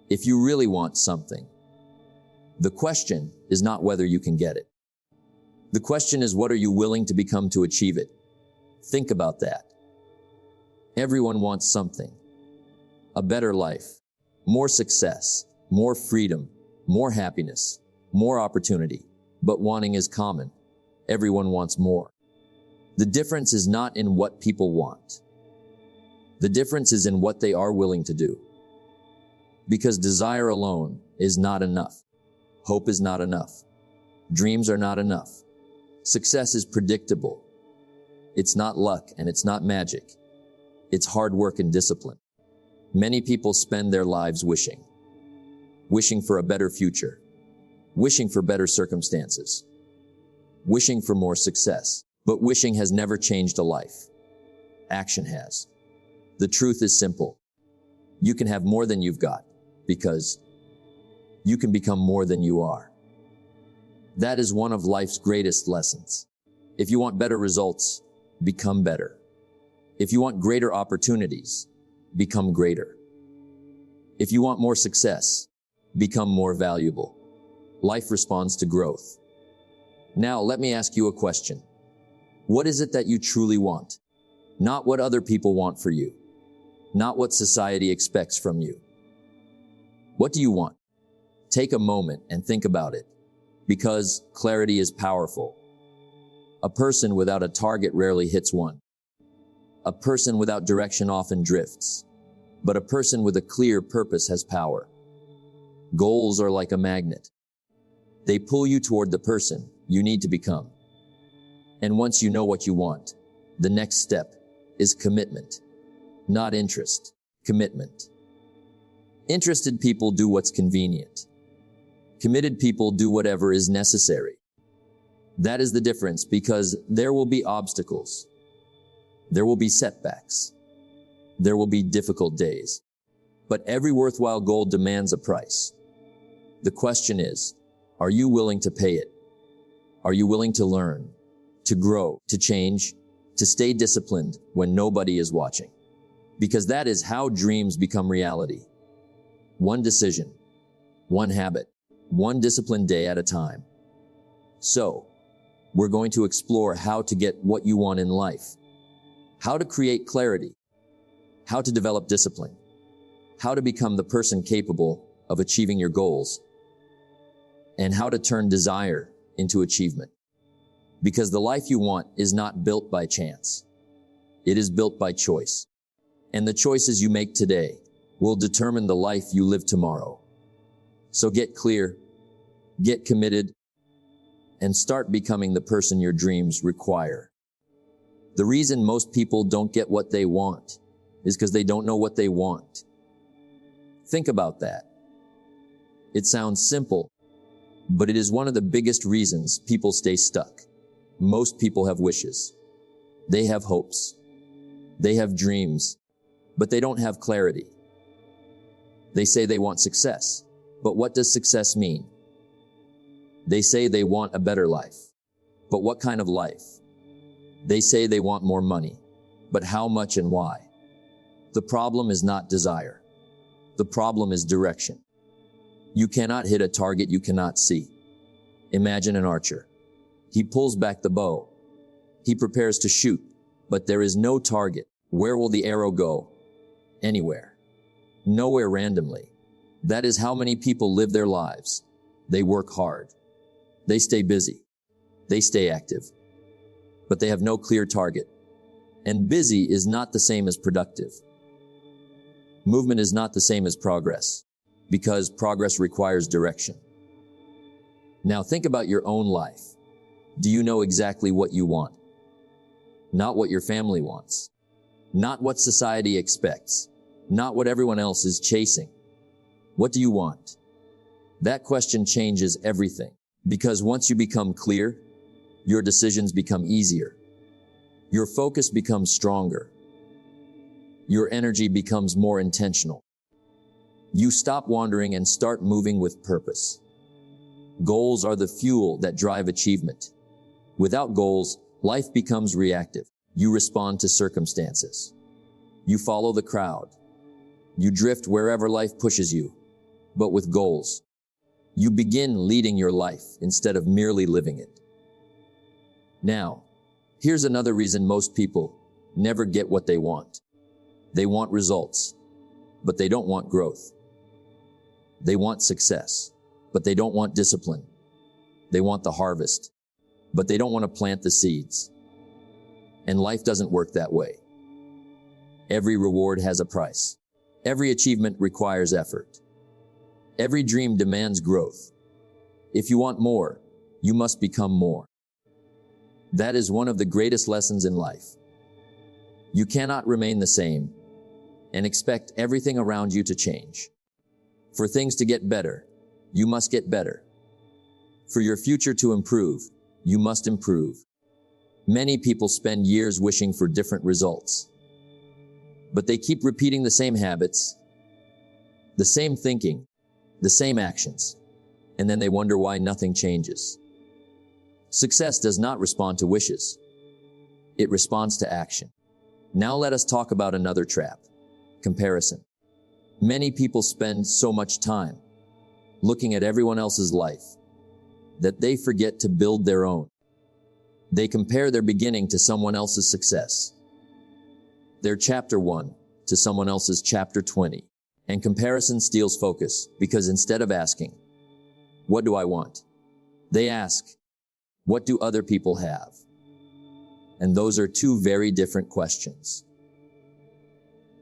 If you really want something, the question is not whether you can get it. The question is, what are you willing to become to achieve it? Think about that. Everyone wants something. A better life, more success, more freedom, more happiness, more opportunity. But wanting is common. Everyone wants more. The difference is not in what people want. The difference is in what they are willing to do. Because desire alone is not enough. Hope is not enough. Dreams are not enough. Success is predictable. It's not luck and it's not magic. It's hard work and discipline. Many people spend their lives wishing for a better future, wishing for better circumstances, wishing for more success. But wishing has never changed a life. Action has. The truth is simple. You can have more than you've got because you can become more than you are. That is one of life's greatest lessons. If you want better results, become better. If you want greater opportunities, become greater. If you want more success, become more valuable. Life responds to growth. Now, let me ask you a question. What is it that you truly want? Not what other people want for you. Not what society expects from you. What do you want? Take a moment and think about it, because clarity is powerful. A person without a target rarely hits one. A person without direction often drifts, but a person with a clear purpose has power. Goals are like a magnet. They pull you toward the person you need to become. And once you know what you want, the next step is commitment. Not interest, commitment. Interested people do what's convenient. Committed people do whatever is necessary. That is the difference, because there will be obstacles. There will be setbacks. There will be difficult days. But every worthwhile goal demands a price. The question is, are you willing to pay it? Are you willing to learn, to grow, to change, to stay disciplined when nobody is watching? Because that is how dreams become reality. One decision, one habit, one disciplined day at a time. So, we're going to explore how to get what you want in life, how to create clarity, how to develop discipline, how to become the person capable of achieving your goals, and how to turn desire into achievement. Because the life you want is not built by chance. It is built by choice. And the choices you make today will determine the life you live tomorrow. So get clear, get committed, and start becoming the person your dreams require. The reason most people don't get what they want is because they don't know what they want. Think about that. It sounds simple, but it is one of the biggest reasons people stay stuck. Most people have wishes. They have hopes. They have dreams, but they don't have clarity. They say they want success, but what does success mean? They say they want a better life, but what kind of life? They say they want more money, but how much and why? The problem is not desire. The problem is direction. You cannot hit a target you cannot see. Imagine an archer. He pulls back the bow. He prepares to shoot, but there is no target. Where will the arrow go? Anywhere. Nowhere randomly. That is how many people live their lives. They work hard. They stay busy. They stay active. But they have no clear target. And busy is not the same as productive. Movement is not the same as progress, because progress requires direction. Now think about your own life. Do you know exactly what you want? Not what your family wants. Not what society expects. Not what everyone else is chasing. What do you want? That question changes everything, because once you become clear, your decisions become easier. Your focus becomes stronger. Your energy becomes more intentional. You stop wandering and start moving with purpose. Goals are the fuel that drive achievement. Without goals, life becomes reactive. You respond to circumstances. You follow the crowd. You drift wherever life pushes you. but with goals. You begin leading your life instead of merely living it. Now, here's another reason most people never get what they want. They want results, but they don't want growth. They want success, but they don't want discipline. They want the harvest, but they don't want to plant the seeds. And life doesn't work that way. Every reward has a price. Every achievement requires effort. Every dream demands growth. If you want more, you must become more. That is one of the greatest lessons in life. You cannot remain the same and expect everything around you to change. For things to get better, you must get better. For your future to improve, you must improve. Many people spend years wishing for different results, but they keep repeating the same habits, the same thinking, the same actions, and then they wonder why nothing changes. Success does not respond to wishes. It responds to action. Now let us talk about another trap: comparison. Many people spend so much time looking at everyone else's life that they forget to build their own. They compare their beginning to someone else's success, their chapter 1 to someone else's chapter 20. And comparison steals focus because instead of asking, "What do I want?" they ask, "What do other people have?" And those are two very different questions.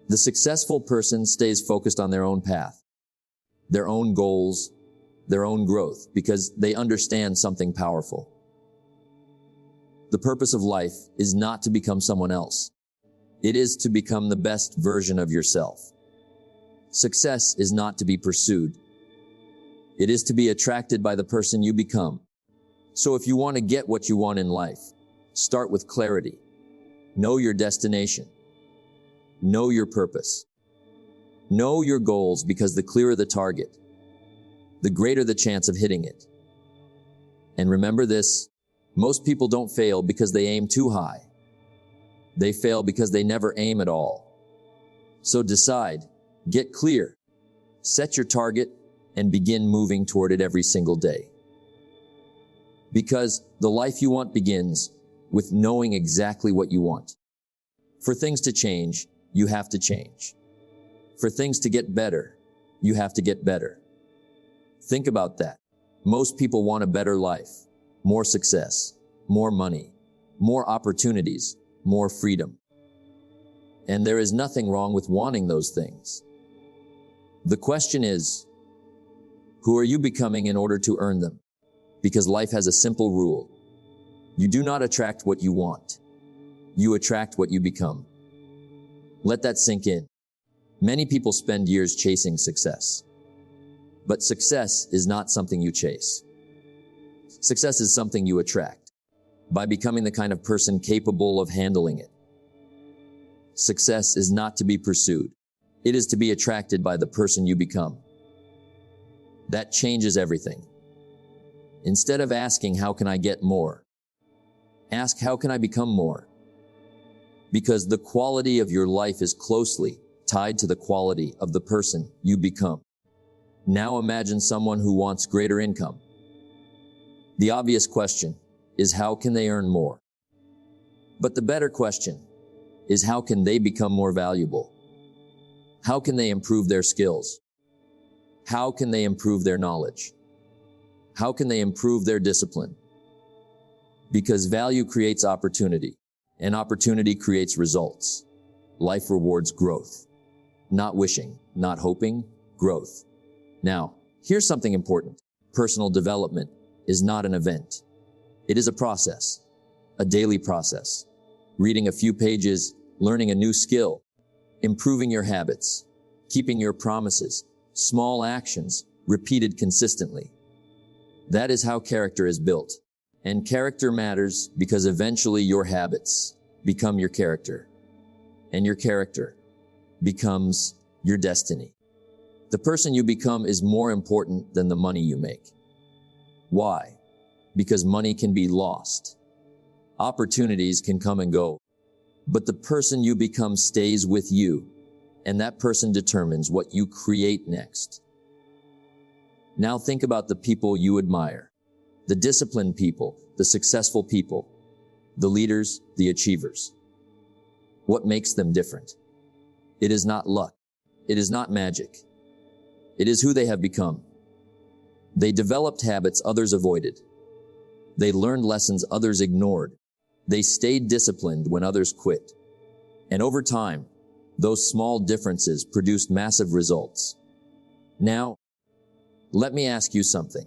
The successful person stays focused on their own path, their own goals, their own growth, because they understand something powerful. The purpose of life is not to become someone else. It is to become the best version of yourself. Success is not to be pursued. It is to be attracted by the person you become. So if you want to get what you want in life, start with clarity. Know your destination. Know your purpose. Know your goals, because the clearer the target, the greater the chance of hitting it. And remember this: most people don't fail because they aim too high. They fail because they never aim at all. So decide, get clear, set your target, and begin moving toward it every single day. Because the life you want begins with knowing exactly what you want. For things to change, you have to change. For things to get better, you have to get better. Think about that. Most people want a better life, more success, more money, more opportunities, more freedom. And there is nothing wrong with wanting those things. The question is, who are you becoming in order to earn them? Because life has a simple rule. You do not attract what you want. You attract what you become. Let that sink in. Many people spend years chasing success. But success is not something you chase. Success is something you attract by becoming the kind of person capable of handling it. Success is not to be pursued. It is to be attracted by the person you become. That changes everything. Instead of asking, "How can I get more?" ask, "How can I become more?" Because the quality of your life is closely tied to the quality of the person you become. Now imagine someone who wants greater income. The obvious question is, how can they earn more? But the better question is, how can they become more valuable? How can they improve their skills? How can they improve their knowledge? How can they improve their discipline? Because value creates opportunity, and opportunity creates results. Life rewards growth. Not wishing, not hoping, growth. Now, here's something important. Personal development is not an event. It is a process, a daily process. Reading a few pages, learning a new skill, improving your habits, keeping your promises, small actions, repeated consistently. That is how character is built. And character matters because eventually your habits become your character, and your character becomes your destiny. The person you become is more important than the money you make. Why? Because money can be lost. Opportunities can come and go. But the person you become stays with you, and that person determines what you create next. Now think about the people you admire. The disciplined people, the successful people, the leaders, the achievers. What makes them different? It is not luck. It is not magic. It is who they have become. They developed habits others avoided. They learned lessons others ignored. They stayed disciplined when others quit. And over time, those small differences produced massive results. Now, let me ask you something.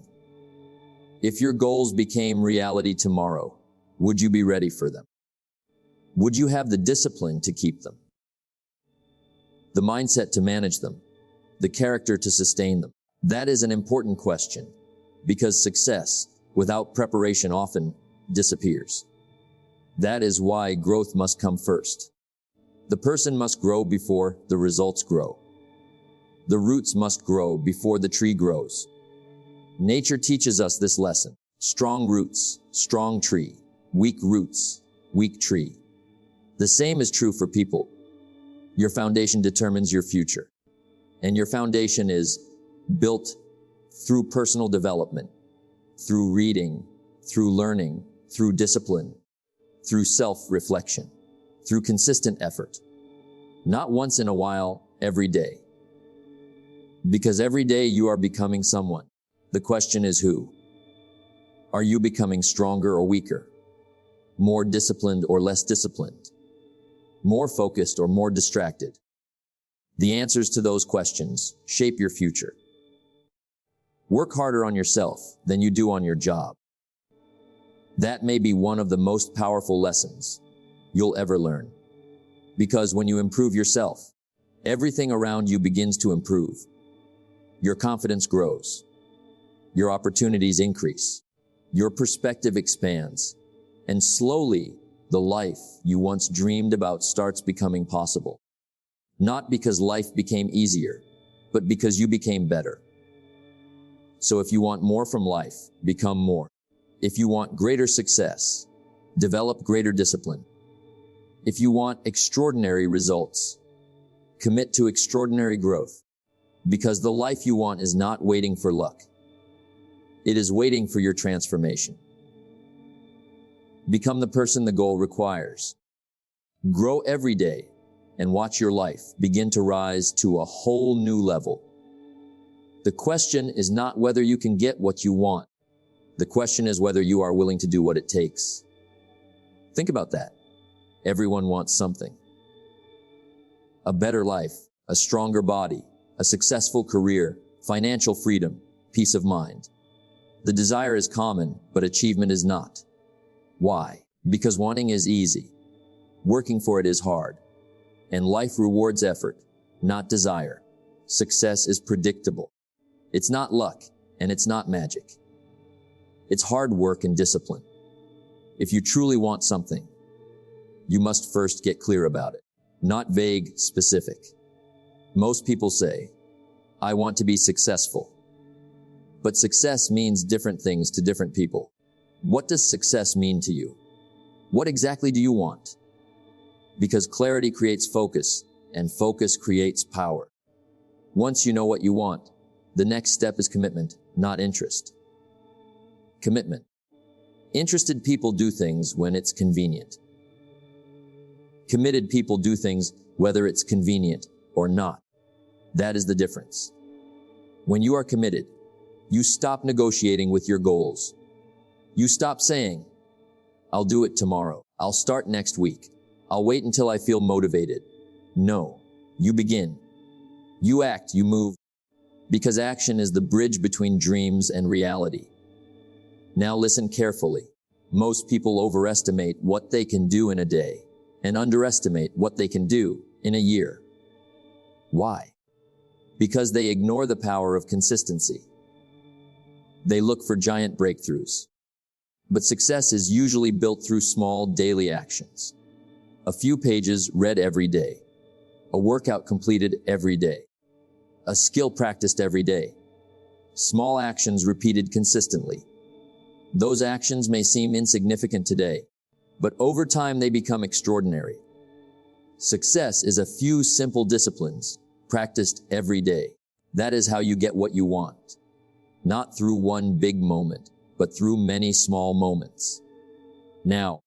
If your goals became reality tomorrow, would you be ready for them? Would you have the discipline to keep them? The mindset to manage them? The character to sustain them? That is an important question, because success without preparation often disappears. That is why growth must come first. The person must grow before the results grow. The roots must grow before the tree grows. Nature teaches us this lesson. Strong roots, strong tree. Weak roots, weak tree. The same is true for people. Your foundation determines your future. And your foundation is built through personal development, through reading, through learning, through discipline, through self-reflection, through consistent effort. Not once in a while, every day. Because every day you are becoming someone. The question is who? Are you becoming stronger or weaker? More disciplined or less disciplined? More focused or more distracted? The answers to those questions shape your future. Work harder on yourself than you do on your job. That may be one of the most powerful lessons you'll ever learn. Because when you improve yourself, everything around you begins to improve. Your confidence grows. Your opportunities increase. Your perspective expands. And slowly, the life you once dreamed about starts becoming possible. Not because life became easier, but because you became better. So if you want more from life, become more. If you want greater success, develop greater discipline. If you want extraordinary results, commit to extraordinary growth. Because the life you want is not waiting for luck. It is waiting for your transformation. Become the person the goal requires. Grow every day and watch your life begin to rise to a whole new level. The question is not whether you can get what you want. The question is whether you are willing to do what it takes. Think about that. Everyone wants something. A better life, a stronger body, a successful career, financial freedom, peace of mind. The desire is common, but achievement is not. Why? Because wanting is easy. Working for it is hard. And life rewards effort, not desire. Success is predictable. It's not luck, and it's not magic. It's hard work and discipline. If you truly want something, you must first get clear about it, not vague, specific. Most people say, I want to be successful. But success means different things to different people. What does success mean to you? What exactly do you want? Because clarity creates focus, and focus creates power. Once you know what you want, the next step is commitment, not interest. Commitment. Interested people do things when it's convenient. Committed people do things whether it's convenient or not. That is the difference. When you are committed, you stop negotiating with your goals. You stop saying, I'll do it tomorrow. I'll start next week. I'll wait until I feel motivated. No, you begin. You act, you move. Because action is the bridge between dreams and reality. Now listen carefully. Most people overestimate what they can do in a day and underestimate what they can do in a year. Why? Because they ignore the power of consistency. They look for giant breakthroughs. But success is usually built through small daily actions. A few pages read every day. A workout completed every day. A skill practiced every day. Small actions repeated consistently. Those actions may seem insignificant today, but over time they become extraordinary. Success is a few simple disciplines practiced every day. That is how you get what you want. not through one big moment, but through many small moments. Now,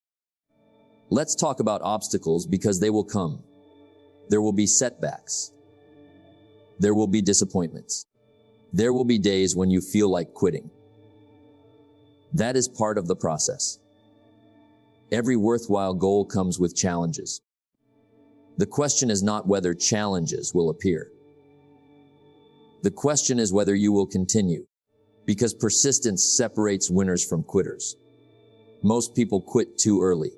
let's talk about obstacles because they will come. There will be setbacks. There will be disappointments. There will be days when you feel like quitting. That is part of the process. Every worthwhile goal comes with challenges. The question is not whether challenges will appear. The question is whether you will continue, because persistence separates winners from quitters. Most people quit too early.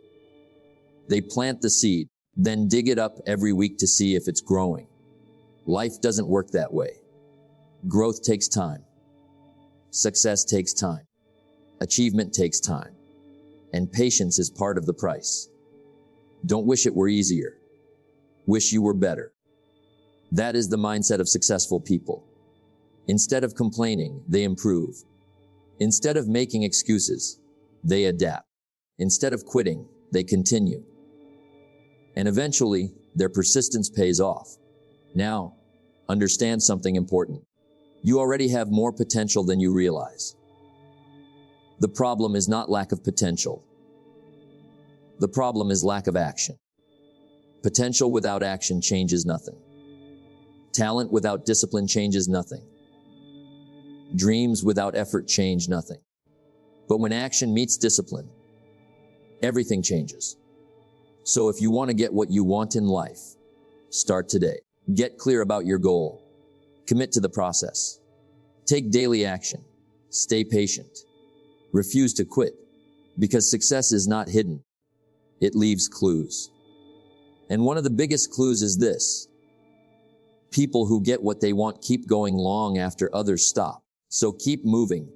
They plant the seed, then dig it up every week to see if it's growing. Life doesn't work that way. Growth takes time. Success takes time. Achievement takes time. And patience is part of the price. Don't wish it were easier. Wish you were better. That is the mindset of successful people. Instead of complaining, they improve. Instead of making excuses, they adapt. Instead of quitting, they continue. And eventually, their persistence pays off. Now, understand something important. You already have more potential than you realize. The problem is not lack of potential. The problem is lack of action. Potential without action changes nothing. Talent without discipline changes nothing. Dreams without effort change nothing. But when action meets discipline, everything changes. So if you want to get what you want in life, start today. Get clear about your goal. Commit to the process. Take daily action. Stay patient. Refuse to quit, because success is not hidden. It leaves clues. And one of the biggest clues is this. People who get what they want keep going long after others stop. So keep moving,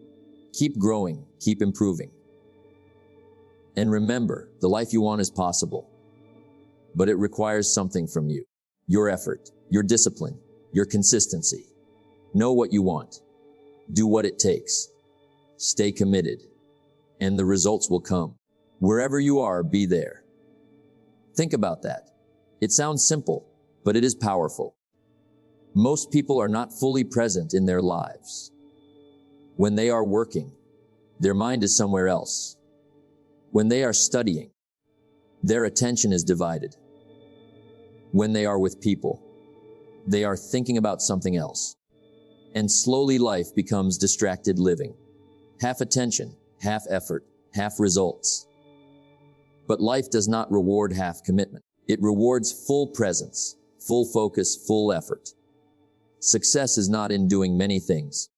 keep growing, keep improving. And remember, the life you want is possible, but it requires something from you. Your effort, your discipline, your consistency. Know what you want. Do what it takes. Stay committed, and the results will come. Wherever you are, be there. Think about that. It sounds simple, but it is powerful. Most people are not fully present in their lives. When they are working, their mind is somewhere else. When they are studying, their attention is divided. When they are with people, they are thinking about something else. And slowly life becomes distracted living. Half attention, half effort, half results. But life does not reward half commitment. It rewards full presence, full focus, full effort. Success is not in doing many things.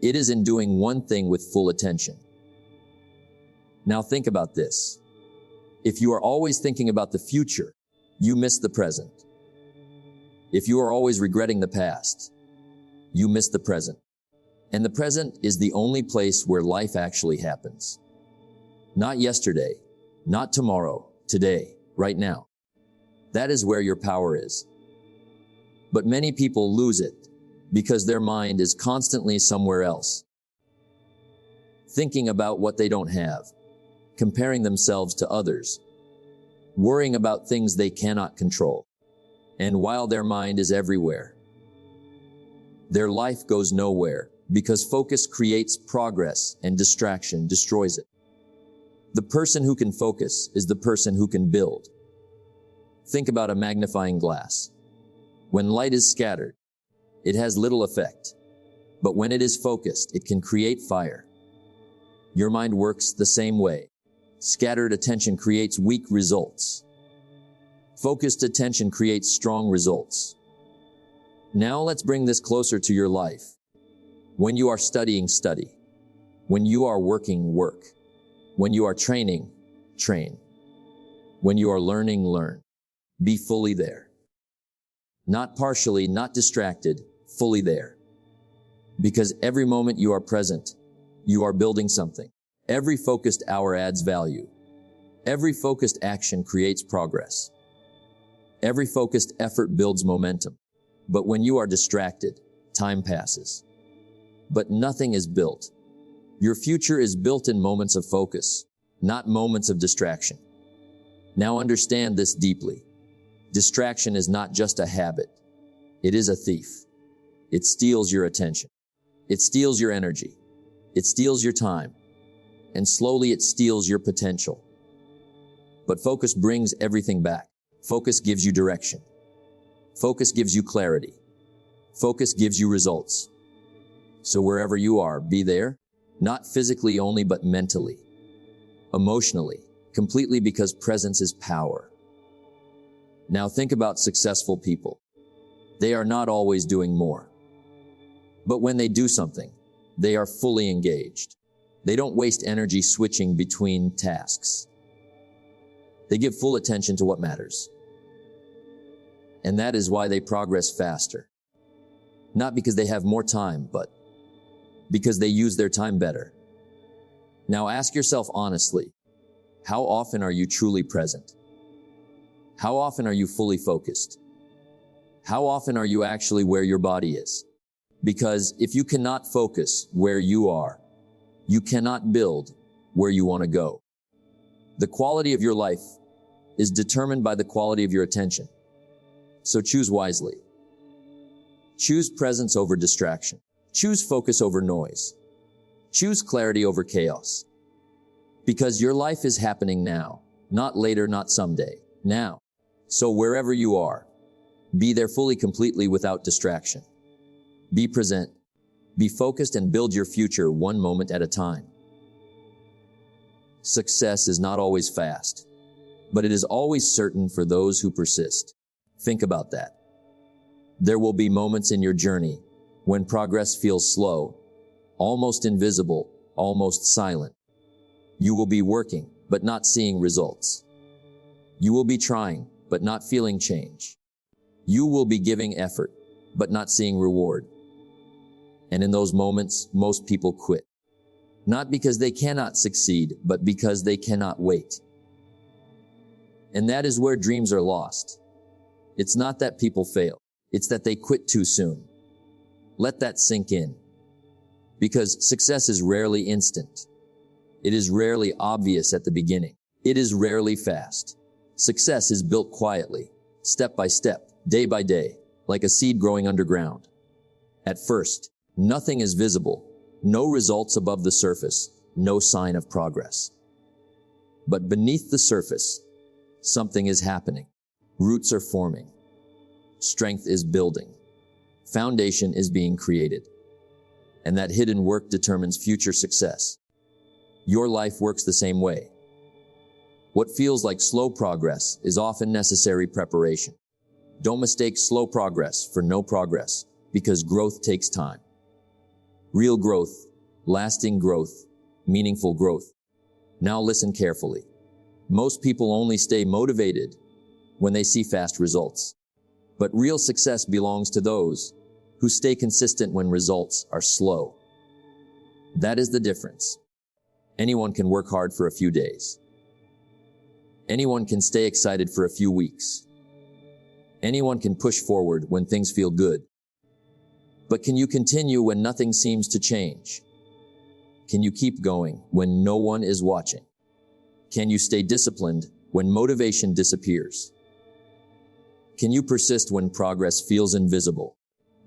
It is in doing one thing with full attention. Now think about this. If you are always thinking about the future, you miss the present. If you are always regretting the past, you miss the present. And the present is the only place where life actually happens. Not yesterday, not tomorrow, today, right now. That is where your power is. But many people lose it because their mind is constantly somewhere else. Thinking about what they don't have, comparing themselves to others, worrying about things they cannot control. And while their mind is everywhere, their life goes nowhere because focus creates progress and distraction destroys it. The person who can focus is the person who can build. Think about a magnifying glass. When light is scattered, it has little effect. But when it is focused, it can create fire. Your mind works the same way. Scattered attention creates weak results. Focused attention creates strong results. Now let's bring this closer to your life. When you are studying, study. When you are working, work. When you are training, train. When you are learning, learn. Be fully there. Not partially, not distracted, fully there. Because every moment you are present, you are building something. Every focused hour adds value. Every focused action creates progress. Every focused effort builds momentum. But when you are distracted, time passes. But nothing is built. Your future is built in moments of focus, not moments of distraction. Now understand this deeply. Distraction is not just a habit. It is a thief. It steals your attention. It steals your energy. It steals your time. And slowly it steals your potential. But focus brings everything back. Focus gives you direction. Focus gives you clarity. Focus gives you results. So wherever you are, be there, not physically only, but mentally, emotionally, completely, because presence is power. Now think about successful people. They are not always doing more. But when they do something, they are fully engaged. They don't waste energy switching between tasks. They give full attention to what matters. And that is why they progress faster. Not because they have more time, but because they use their time better. Now ask yourself honestly, how often are you truly present? How often are you fully focused? How often are you actually where your body is? Because if you cannot focus where you are, you cannot build where you want to go. The quality of your life is determined by the quality of your attention. So choose wisely. Choose presence over distraction. Choose focus over noise. Choose clarity over chaos. Because your life is happening now, not later, not someday, now. So wherever you are, be there fully, completely, without distraction. Be present, be focused, and build your future one moment at a time. Success is not always fast, but it is always certain for those who persist. Think about that. There will be moments in your journey when progress feels slow, almost invisible, almost silent. You will be working, but not seeing results. You will be trying, but not feeling change. You will be giving effort, but not seeing reward. And in those moments, most people quit. Not because they cannot succeed, but because they cannot wait. And that is where dreams are lost. It's not that people fail. It's that they quit too soon. Let that sink in. Because success is rarely instant. It is rarely obvious at the beginning. It is rarely fast. Success is built quietly, step by step, day by day, like a seed growing underground. At first, nothing is visible, no results above the surface, no sign of progress. But beneath the surface, something is happening. Roots are forming. Strength is building. Foundation is being created. And that hidden work determines future success. Your life works the same way. What feels like slow progress is often necessary preparation. Don't mistake slow progress for no progress, because growth takes time. Real growth, lasting growth, meaningful growth. Now listen carefully. Most people only stay motivated when they see fast results. But real success belongs to those who stay consistent when results are slow. That is the difference. Anyone can work hard for a few days. Anyone can stay excited for a few weeks. Anyone can push forward when things feel good. But can you continue when nothing seems to change? Can you keep going when no one is watching? Can you stay disciplined when motivation disappears? Can you persist when progress feels invisible?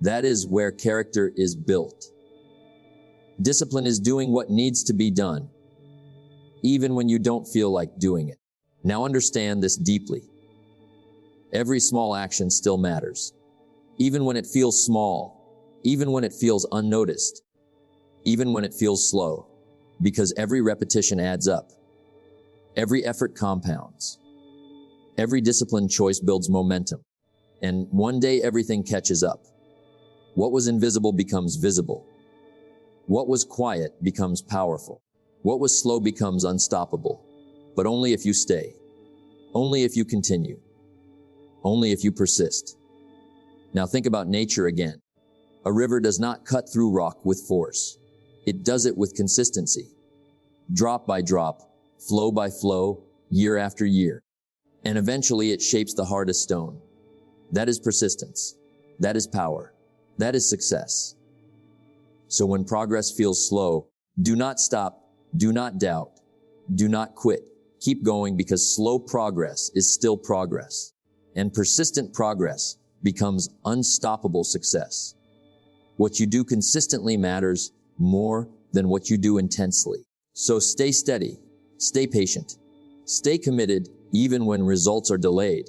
That is where character is built. Discipline is doing what needs to be done, even when you don't feel like doing it. Now understand this deeply. Every small action still matters, even when it feels small, even when it feels unnoticed, even when it feels slow, because every repetition adds up. Every effort compounds. Every disciplined choice builds momentum. And one day everything catches up. What was invisible becomes visible. What was quiet becomes powerful. What was slow becomes unstoppable. But only if you stay. Only if you continue. Only if you persist. Now think about nature again. A river does not cut through rock with force. It does it with consistency. Drop by drop, flow by flow, year after year. And eventually it shapes the hardest stone. That is persistence. That is power. That is success. So when progress feels slow, do not stop, do not doubt, do not quit. Keep going, because slow progress is still progress. And persistent progress becomes unstoppable success. What you do consistently matters more than what you do intensely. So stay steady, stay patient, stay committed even when results are delayed,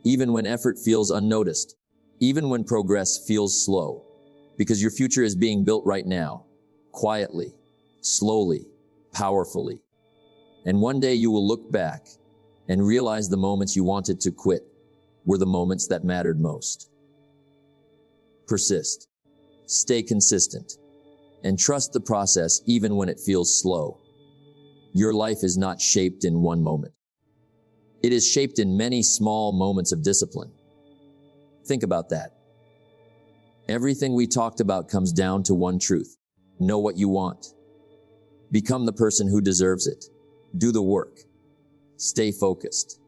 even when effort feels unnoticed, even when progress feels slow, because your future is being built right now, quietly, slowly, powerfully. And one day you will look back and realize the moments you wanted to quit were the moments that mattered most. Persist, stay consistent, and trust the process even when it feels slow. Your life is not shaped in one moment. It is shaped in many small moments of discipline. Think about that. Everything we talked about comes down to one truth. Know what you want. Become the person who deserves it. Do the work. Stay focused.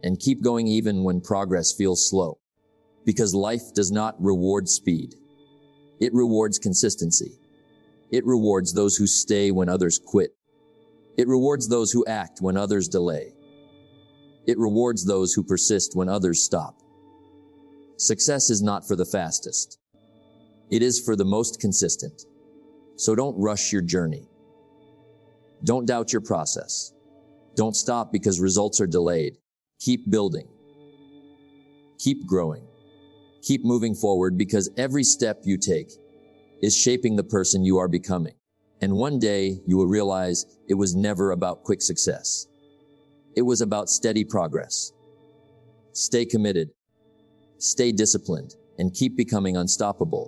And keep going even when progress feels slow. Because life does not reward speed. It rewards consistency. It rewards those who stay when others quit. It rewards those who act when others delay. It rewards those who persist when others stop. Success is not for the fastest. It is for the most consistent. So don't rush your journey. Don't doubt your process. Don't stop because results are delayed. Keep building. Keep growing. Keep moving forward because every step you take is shaping the person you are becoming. And one day you will realize it was never about quick success. It was about steady progress. Stay committed, stay disciplined, and keep becoming unstoppable.